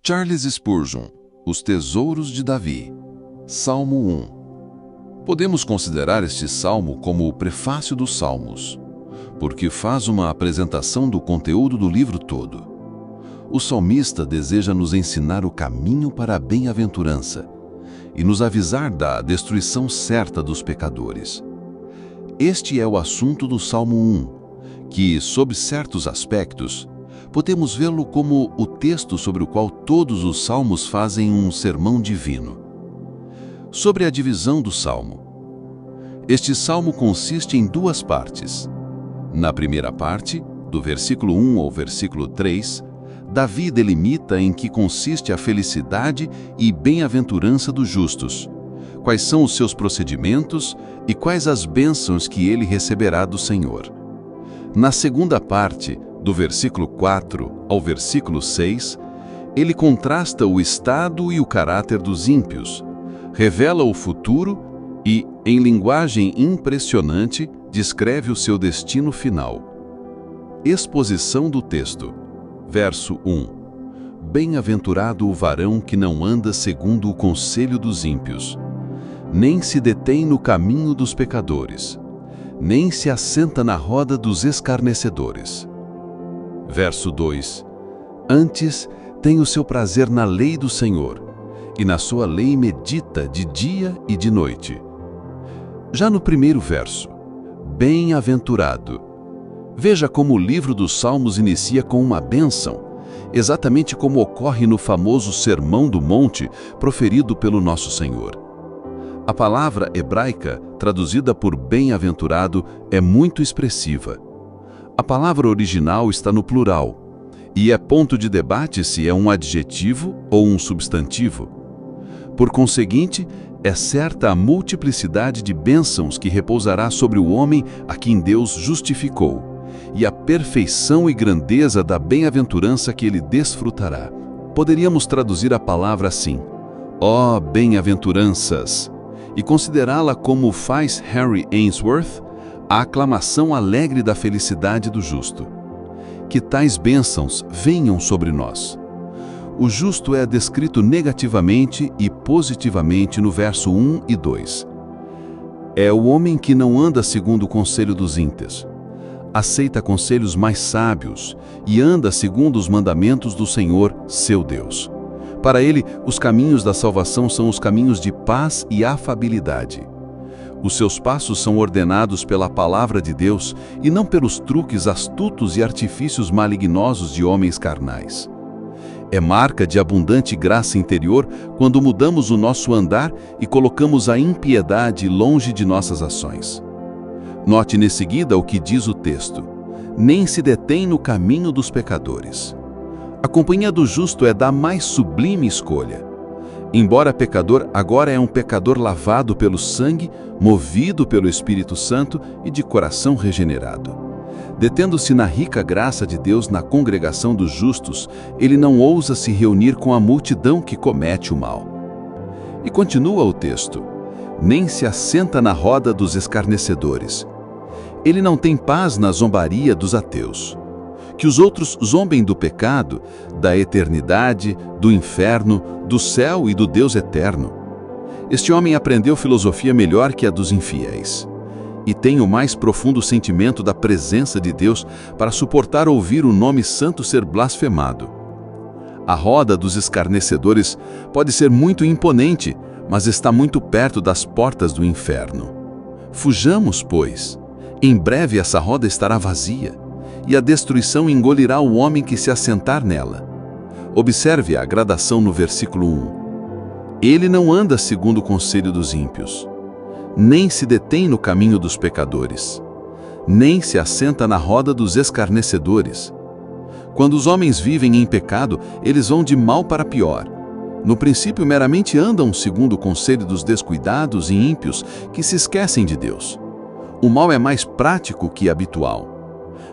Charles Spurgeon, Os Tesouros de Davi, Salmo 1. Podemos considerar este salmo como o prefácio dos salmos, porque faz uma apresentação do conteúdo do livro todo. O salmista deseja nos ensinar o caminho para a bem-aventurança e nos avisar da destruição certa dos pecadores. Este é o assunto do Salmo 1, que, sob certos aspectos, podemos vê-lo como o texto sobre o qual todos os salmos fazem um sermão divino. Sobre a divisão do salmo. Este salmo consiste em duas partes. Na primeira parte, do versículo 1 ao versículo 3, Davi delimita em que consiste a felicidade e bem-aventurança dos justos, quais são os seus procedimentos e quais as bênçãos que ele receberá do Senhor. Na segunda parte, do versículo 4 ao versículo 6, ele contrasta o estado e o caráter dos ímpios, revela o futuro e, em linguagem impressionante, descreve o seu destino final. Exposição do texto. Verso 1. Bem-aventurado o varão que não anda segundo o conselho dos ímpios, nem se detém no caminho dos pecadores, nem se assenta na roda dos escarnecedores. Verso 2. Antes tem o seu prazer na lei do Senhor, e na sua lei medita de dia e de noite. Já no primeiro verso, bem-aventurado. Veja como o livro dos Salmos inicia com uma bênção, exatamente como ocorre no famoso Sermão do Monte proferido pelo nosso Senhor. A palavra hebraica, traduzida por bem-aventurado, é muito expressiva. A palavra original está no plural, e é ponto de debate se é um adjetivo ou um substantivo. Por conseguinte, é certa a multiplicidade de bênçãos que repousará sobre o homem a quem Deus justificou, e a perfeição e grandeza da bem-aventurança que ele desfrutará. Poderíamos traduzir a palavra assim: ó bem-aventuranças, e considerá-la como faz Henry Ainsworth, a aclamação alegre da felicidade do justo. Que tais bênçãos venham sobre nós. O justo é descrito negativamente e positivamente no verso 1 e 2. É o homem que não anda segundo o conselho dos ímpios, aceita conselhos mais sábios e anda segundo os mandamentos do Senhor, seu Deus. Para ele, os caminhos da salvação são os caminhos de paz e afabilidade. Os seus passos são ordenados pela palavra de Deus e não pelos truques astutos e artifícios malignosos de homens carnais. É marca de abundante graça interior quando mudamos o nosso andar e colocamos a impiedade longe de nossas ações. Note em seguida o que diz o texto: nem se detém no caminho dos pecadores. A companhia do justo é da mais sublime escolha. Embora pecador, agora é um pecador lavado pelo sangue, movido pelo Espírito Santo e de coração regenerado. Detendo-se na rica graça de Deus na congregação dos justos, ele não ousa se reunir com a multidão que comete o mal. E continua o texto: nem se assenta na roda dos escarnecedores. Ele não tem paz na zombaria dos ateus. Que os outros zombem do pecado, da eternidade, do inferno, do céu e do Deus eterno. Este homem aprendeu filosofia melhor que a dos infiéis, e tem o mais profundo sentimento da presença de Deus para suportar ouvir o nome santo ser blasfemado. A roda dos escarnecedores pode ser muito imponente, mas está muito perto das portas do inferno. Fujamos, pois. Em breve essa roda estará vazia, e a destruição engolirá o homem que se assentar nela. Observe a gradação no versículo 1. Ele não anda segundo o conselho dos ímpios, nem se detém no caminho dos pecadores, nem se assenta na roda dos escarnecedores. Quando os homens vivem em pecado, eles vão de mal para pior. No princípio, meramente andam segundo o conselho dos descuidados e ímpios que se esquecem de Deus. O mal é mais prático que habitual.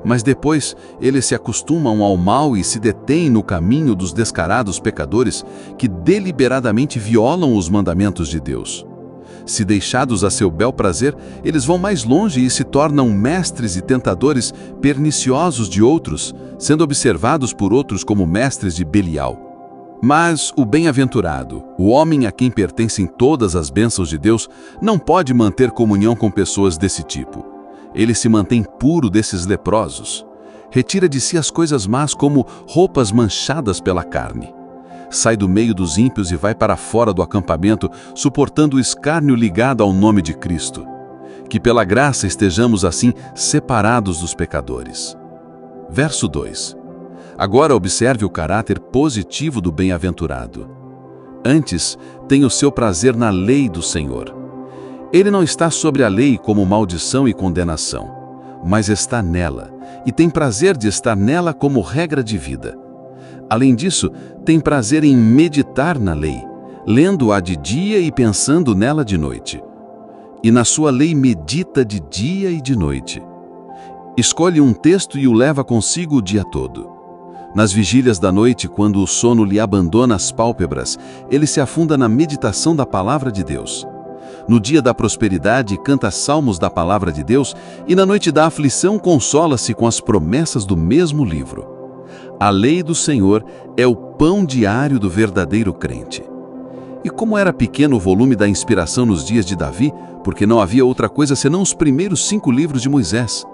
Mas depois eles se acostumam ao mal e se detêm no caminho dos descarados pecadores que deliberadamente violam os mandamentos de Deus. Se deixados a seu bel prazer, eles vão mais longe e se tornam mestres e tentadores perniciosos de outros, sendo observados por outros como mestres de Belial. Mas o bem-aventurado, o homem a quem pertencem todas as bênçãos de Deus, não pode manter comunhão com pessoas desse tipo. Ele se mantém puro desses leprosos. Retira de si as coisas más como roupas manchadas pela carne. Sai do meio dos ímpios e vai para fora do acampamento, suportando o escárnio ligado ao nome de Cristo. Que pela graça estejamos assim separados dos pecadores. Verso 2. Agora observe o caráter positivo do bem-aventurado. Antes, tem o seu prazer na lei do Senhor. Ele não está sobre a lei como maldição e condenação, mas está nela, e tem prazer de estar nela como regra de vida. Além disso, tem prazer em meditar na lei, lendo-a de dia e pensando nela de noite. E na sua lei medita de dia e de noite. Escolhe um texto e o leva consigo o dia todo. Nas vigílias da noite, quando o sono lhe abandona as pálpebras, ele se afunda na meditação da palavra de Deus. No dia da prosperidade, canta salmos da palavra de Deus, e na noite da aflição consola-se com as promessas do mesmo livro. A lei do Senhor é o pão diário do verdadeiro crente. E como era pequeno o volume da inspiração nos dias de Davi, porque não havia outra coisa senão os primeiros 5 livros de Moisés.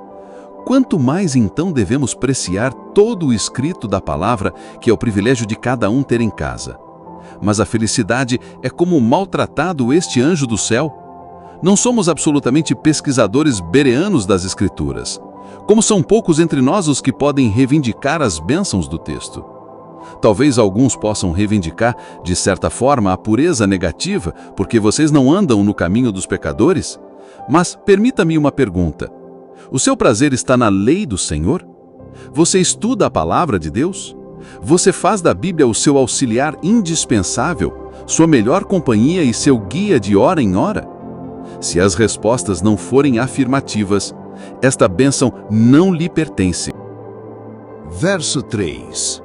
Quanto mais então devemos preciar todo o escrito da palavra, que é o privilégio de cada um ter em casa. Mas a felicidade é como maltratado este anjo do céu. Não somos absolutamente pesquisadores bereanos das Escrituras. Como são poucos entre nós os que podem reivindicar as bênçãos do texto. Talvez alguns possam reivindicar, de certa forma, a pureza negativa, porque vocês não andam no caminho dos pecadores. Mas permita-me uma pergunta. O seu prazer está na lei do Senhor? Você estuda a palavra de Deus? Você faz da Bíblia o seu auxiliar indispensável, sua melhor companhia e seu guia de hora em hora? Se as respostas não forem afirmativas, esta bênção não lhe pertence. Verso 3.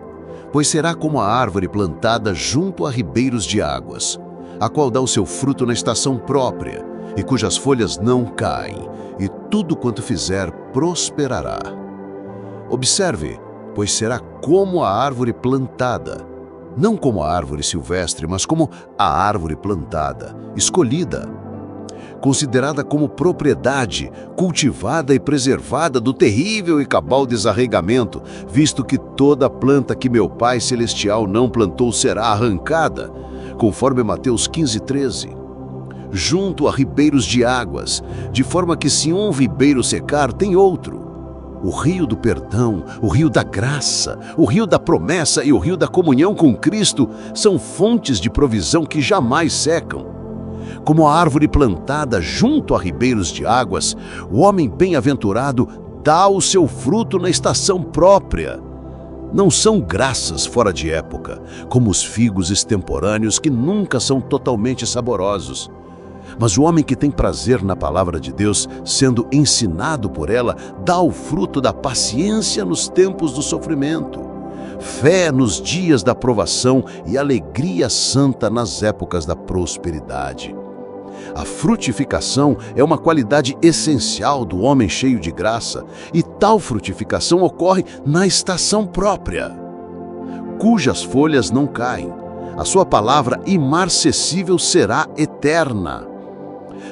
Pois será como a árvore plantada junto a ribeiros de águas, a qual dá o seu fruto na estação própria, e cujas folhas não caem, e tudo quanto fizer prosperará. Observe, pois será como a árvore plantada, não como a árvore silvestre, mas como a árvore plantada, escolhida, considerada como propriedade, cultivada e preservada do terrível e cabal desarraigamento, visto que toda planta que meu Pai Celestial não plantou será arrancada, conforme Mateus 15:13. Junto a ribeiros de águas, de forma que se um ribeiro secar, tem outro. O rio do perdão, o rio da graça, o rio da promessa e o rio da comunhão com Cristo são fontes de provisão que jamais secam. Como a árvore plantada junto a ribeiros de águas, o homem bem-aventurado dá o seu fruto na estação própria. Não são graças fora de época, como os figos extemporâneos que nunca são totalmente saborosos. Mas o homem que tem prazer na palavra de Deus, sendo ensinado por ela, dá o fruto da paciência nos tempos do sofrimento, fé nos dias da provação e alegria santa nas épocas da prosperidade. A frutificação é uma qualidade essencial do homem cheio de graça, e tal frutificação ocorre na estação própria, cujas folhas não caem. A sua palavra imarcessível será eterna.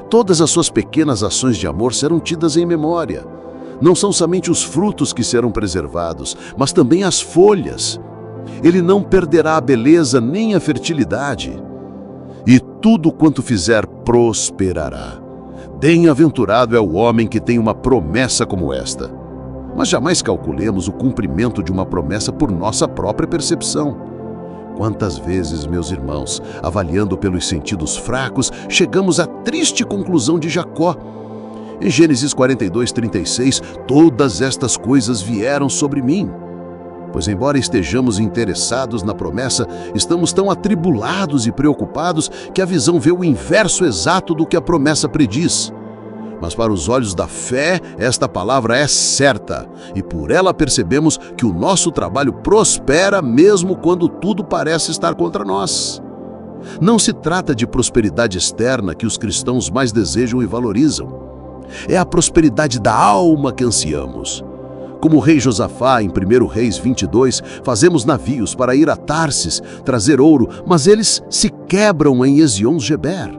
Todas as suas pequenas ações de amor serão tidas em memória. Não são somente os frutos que serão preservados, mas também as folhas. Ele não perderá a beleza nem a fertilidade. E tudo quanto fizer prosperará. Bem-aventurado é o homem que tem uma promessa como esta. Mas jamais calculemos o cumprimento de uma promessa por nossa própria percepção. Quantas vezes, meus irmãos, avaliando pelos sentidos fracos, chegamos à triste conclusão de Jacó. Em Gênesis 42:36, todas estas coisas vieram sobre mim. Pois embora estejamos interessados na promessa, estamos tão atribulados e preocupados que a visão vê o inverso exato do que a promessa prediz. Mas para os olhos da fé, esta palavra é certa, e por ela percebemos que o nosso trabalho prospera mesmo quando tudo parece estar contra nós. Não se trata de prosperidade externa que os cristãos mais desejam e valorizam. É a prosperidade da alma que ansiamos. Como o rei Josafá, em 1 Reis 22, fazemos navios para ir a Tarsis, trazer ouro, mas eles se quebram em Ezion-Geber.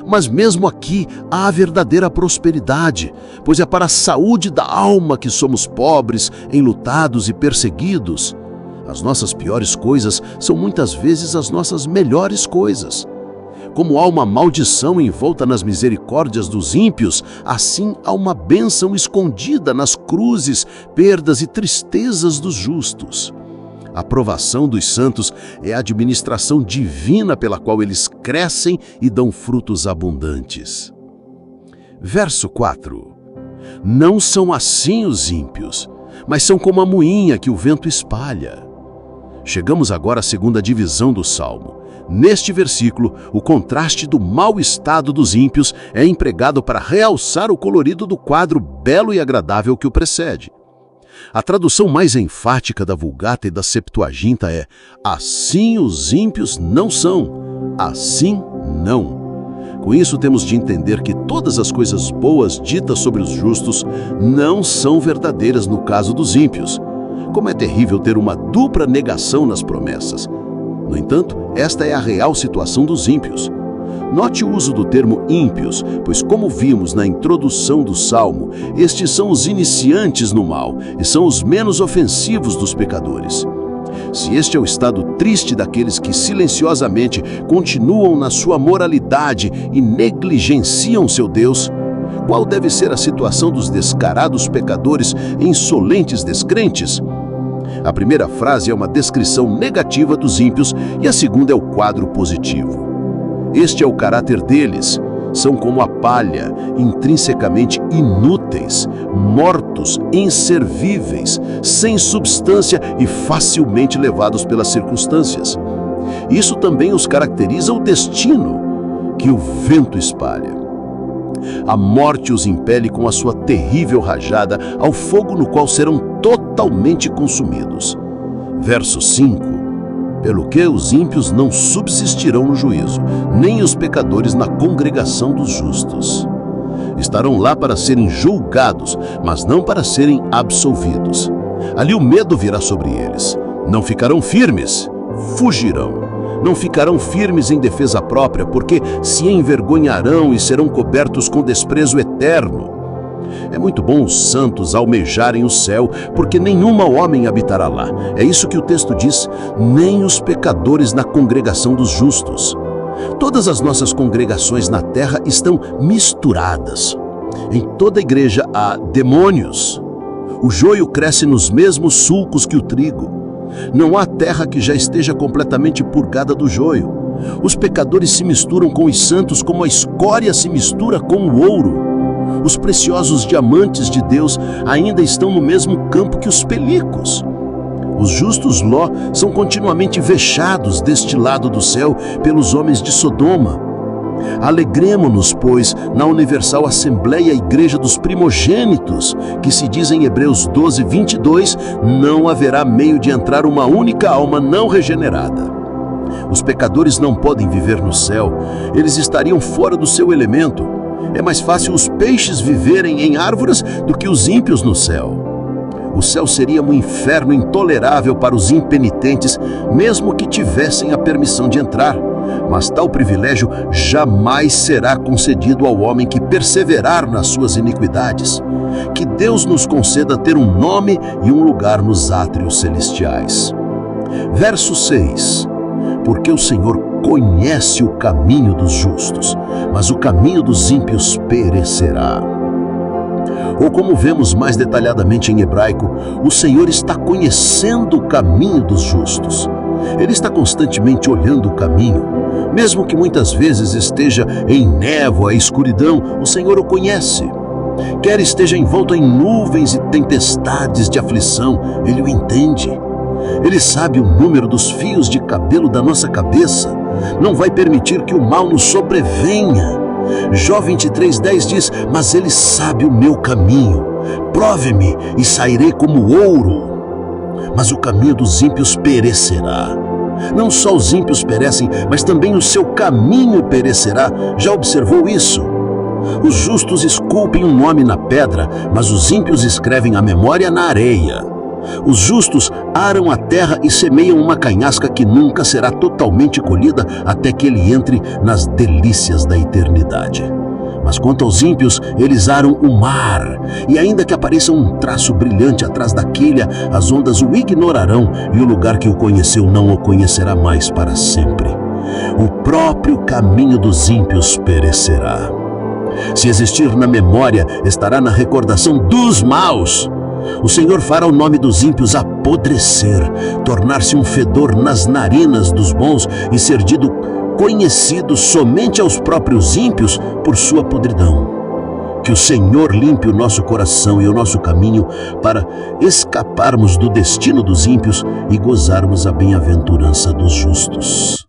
Mas mesmo aqui há verdadeira prosperidade, pois é para a saúde da alma que somos pobres, enlutados e perseguidos. As nossas piores coisas são muitas vezes as nossas melhores coisas. Como há uma maldição envolta nas misericórdias dos ímpios, assim há uma bênção escondida nas cruzes, perdas e tristezas dos justos. A aprovação dos santos é a administração divina pela qual eles crescem e dão frutos abundantes. Verso 4. Não são assim os ímpios, mas são como a moinha que o vento espalha. Chegamos agora à segunda divisão do Salmo. Neste versículo, o contraste do mau estado dos ímpios é empregado para realçar o colorido do quadro belo e agradável que o precede. A tradução mais enfática da Vulgata e da Septuaginta é: assim os ímpios não são, assim não. Com isso, temos de entender que todas as coisas boas ditas sobre os justos não são verdadeiras no caso dos ímpios. Como é terrível ter uma dupla negação nas promessas. No entanto, esta é a real situação dos ímpios. Note o uso do termo ímpios, pois como vimos na introdução do Salmo, estes são os iniciantes no mal e são os menos ofensivos dos pecadores. Se este é o estado triste daqueles que silenciosamente continuam na sua moralidade e negligenciam seu Deus, qual deve ser a situação dos descarados pecadores e insolentes descrentes? A primeira frase é uma descrição negativa dos ímpios e a segunda é o quadro positivo. Este é o caráter deles. São como a palha, intrinsecamente inúteis, mortos, inservíveis, sem substância e facilmente levados pelas circunstâncias. Isso também os caracteriza o destino que o vento espalha. A morte os impele com a sua terrível rajada ao fogo no qual serão totalmente consumidos. Verso 5. Pelo que os ímpios não subsistirão no juízo, nem os pecadores na congregação dos justos. Estarão lá para serem julgados, mas não para serem absolvidos. Ali o medo virá sobre eles. Não ficarão firmes, fugirão. Não ficarão firmes em defesa própria, porque se envergonharão e serão cobertos com desprezo eterno. É muito bom os santos almejarem o céu, porque nenhuma homem habitará lá. É isso que o texto diz, nem os pecadores na congregação dos justos. Todas as nossas congregações na terra estão misturadas. Em toda igreja há demônios. O joio cresce nos mesmos sulcos que o trigo. Não há terra que já esteja completamente purgada do joio. Os pecadores se misturam com os santos como a escória se mistura com o ouro. Os preciosos diamantes de Deus ainda estão no mesmo campo que os pelicos. Os justos Ló são continuamente vexados deste lado do céu pelos homens de Sodoma. Alegremo-nos, pois, na universal Assembleia Igreja dos Primogênitos, que se diz em Hebreus 12, 22, não haverá meio de entrar uma única alma não regenerada. Os pecadores não podem viver no céu, eles estariam fora do seu elemento. É mais fácil os peixes viverem em árvores do que os ímpios no céu. O céu seria um inferno intolerável para os impenitentes, mesmo que tivessem a permissão de entrar. Mas tal privilégio jamais será concedido ao homem que perseverar nas suas iniquidades. Que Deus nos conceda ter um nome e um lugar nos átrios celestiais. Verso 6. Porque o Senhor conhece o caminho dos justos, mas o caminho dos ímpios perecerá. Ou como vemos mais detalhadamente em hebraico, o Senhor está conhecendo o caminho dos justos. Ele está constantemente olhando o caminho. Mesmo que muitas vezes esteja em névoa e escuridão, o Senhor o conhece. Quer esteja envolto em nuvens e tempestades de aflição, Ele o entende. Ele sabe o número dos fios de cabelo da nossa cabeça. Não vai permitir que o mal nos sobrevenha. Jó 23:10 diz, mas Ele sabe o meu caminho. Prove-me e sairei como ouro. Mas o caminho dos ímpios perecerá. Não só os ímpios perecem, mas também o seu caminho perecerá. Já observou isso? Os justos esculpem um nome na pedra, mas os ímpios escrevem a memória na areia. Os justos aram a terra e semeiam uma canhasca que nunca será totalmente colhida até que ele entre nas delícias da eternidade. Mas quanto aos ímpios, eles aram o mar, e ainda que apareça um traço brilhante atrás da quilha, as ondas o ignorarão e o lugar que o conheceu não o conhecerá mais para sempre. O próprio caminho dos ímpios perecerá. Se existir na memória, estará na recordação dos maus. O Senhor fará o nome dos ímpios apodrecer, tornar-se um fedor nas narinas dos bons e ser conhecido somente aos próprios ímpios por sua podridão. Que o Senhor limpe o nosso coração e o nosso caminho para escaparmos do destino dos ímpios e gozarmos a bem-aventurança dos justos.